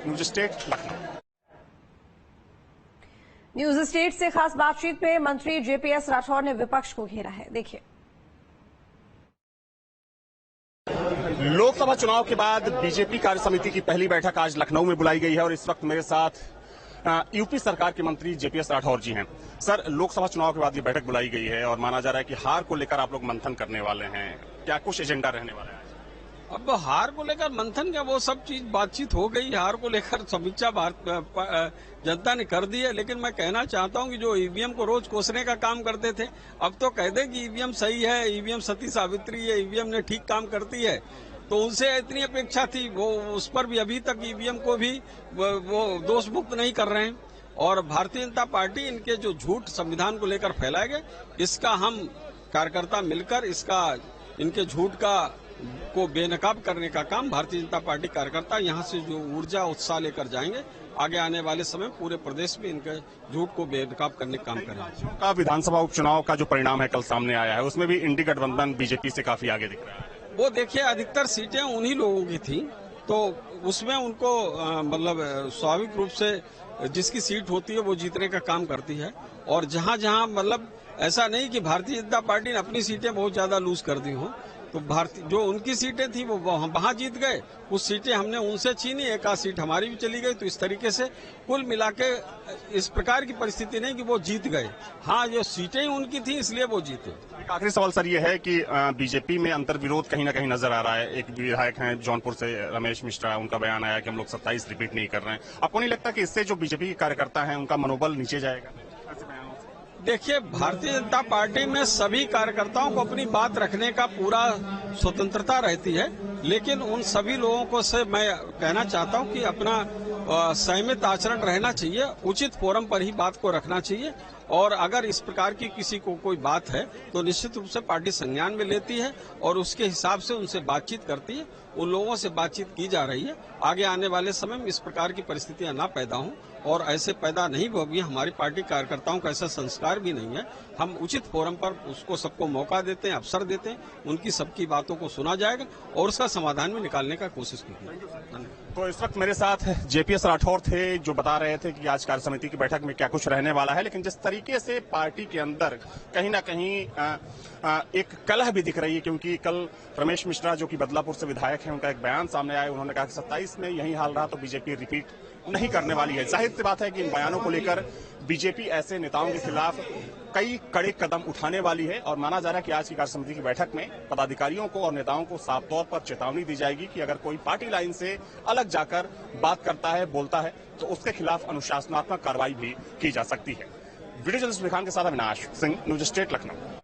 News state Lucknow. News state से खास बातचीत में मंत्री जेपीएस राठौर ने विपक्ष को घेरा है, देखिए। लोकसभा चुनाव के बाद बीजेपी कार्य समिति की पहली बैठक आज लखनऊ में बुलाई गई है और इस वक्त मेरे साथ यूपी सरकार के मंत्री जेपीएस राठौर जी हैं। सर, लोकसभा चुनाव के बाद ये बैठक बुलाई गई है और माना जा रहा है कि हार को लेकर आप लोग मंथन करने वाले हैं, क्या कुछ एजेंडा रहने वाला है? अब हार को लेकर मंथन क्या, वो सब चीज बातचीत हो गई। हार को लेकर समीक्षा जनता ने कर दी है, लेकिन मैं कहना चाहता हूं कि जो ईवीएम को रोज कोसने का काम करते थे, अब तो कह दे कि ईवीएम सही है, ईवीएम सती सावित्री है, ईवीएम ने ठीक काम करती है, तो उनसे इतनी अपेक्षा थी। वो उस पर भी अभी तक ईवीएम को भी वो दोष मुक्त नहीं कर रहे हैं। और भारतीय जनता पार्टी इनके जो झूठ संविधान को लेकर फैलाए गए, इसका हम कार्यकर्ता मिलकर इनके झूठ को बेनकाब करने का काम भारतीय जनता पार्टी कार्यकर्ता यहाँ से जो ऊर्जा उत्साह लेकर जाएंगे, आगे आने वाले समय पूरे प्रदेश में इनके झूठ को बेनकाब करने का काम करेंगे। का विधानसभा उपचुनाव का जो परिणाम है कल सामने आया है, उसमें भी इंडी गठबंधन बीजेपी से काफी आगे दिख रहा है। वो देखिए, अधिकतर सीटें उन्हीं लोगों की थी, तो उसमें उनको मतलब स्वाभाविक रूप से जिसकी सीट होती है वो जीतने का काम करती है। और जहां जहां मतलब ऐसा नहीं कि भारतीय जनता पार्टी ने अपनी सीटें बहुत ज्यादा लूज कर दी हो, तो भारतीय जो उनकी सीटें थी वो वहां जीत गए, कुछ सीटें हमने उनसे छीनी, एक आध सीट हमारी भी चली गई। तो इस तरीके से कुल मिला के इस प्रकार की परिस्थिति नहीं कि वो जीत गए। हाँ, जो सीटें उनकी थी इसलिए वो जीते। एक आखिरी सवाल सर ये है कि बीजेपी में अंतर्विरोध कहीं ना कहीं नजर आ रहा है। एक विधायक हैं जौनपुर से रमेश मिश्रा, उनका बयान आया कि हम लोग 27 रिपीट नहीं कर रहे हैं। आपको नहीं लगता कि इससे जो बीजेपी के कार्यकर्ता हैं उनका मनोबल नीचे जाएगा? देखिए, भारतीय जनता पार्टी में सभी कार्यकर्ताओं को अपनी बात रखने का पूरा स्वतंत्रता रहती है, लेकिन उन सभी लोगों को से मैं कहना चाहता हूं कि अपना संयमित आचरण रहना चाहिए, उचित फोरम पर ही बात को रखना चाहिए। और अगर इस प्रकार की किसी को कोई बात है तो निश्चित रूप से पार्टी संज्ञान में लेती है और उसके हिसाब से उनसे बातचीत करती है। उन लोगों से बातचीत की जा रही है। आगे आने वाले समय में इस प्रकार की परिस्थितियां ना पैदा हों, और ऐसे पैदा नहीं होगी। हमारी पार्टी कार्यकर्ताओं का ऐसा संस्कार भी नहीं है। हम उचित फोरम पर उसको सबको मौका देते हैं, अवसर देते हैं, उनकी सबकी बातों को सुना जाएगा और उसका समाधान भी निकालने का कोशिश की जाएगी। तो इस वक्त मेरे साथ जेपीएस राठौर थे, जो बता रहे थे कि आज कार्य समिति की बैठक में क्या कुछ रहने वाला है। लेकिन जिस तरीके से पार्टी के अंदर कहीं ना कहीं एक कलह भी दिख रही है, क्योंकि कल रमेश मिश्रा जो कि बदलापुर से विधायक हैं, उनका एक बयान सामने आया। उन्होंने कहा कि 27 में यही हाल रहा तो बीजेपी रिपीट नहीं करने वाली है। जाहिर सी बात है कि इन बयानों को लेकर बीजेपी ऐसे नेताओं के खिलाफ कई कड़े कदम उठाने वाली है। और माना जा रहा है कि आज की कार्य समिति की बैठक में पदाधिकारियों को और नेताओं को साफ तौर पर चेतावनी दी जाएगी कि अगर कोई पार्टी लाइन से अलग जाकर बात करता है, बोलता है, तो उसके खिलाफ अनुशासनात्मक कार्रवाई भी की जा सकती है। वीडियो जर्नलिस्ट विखान के साथ अविनाश सिंह, न्यूज स्टेट लखनऊ।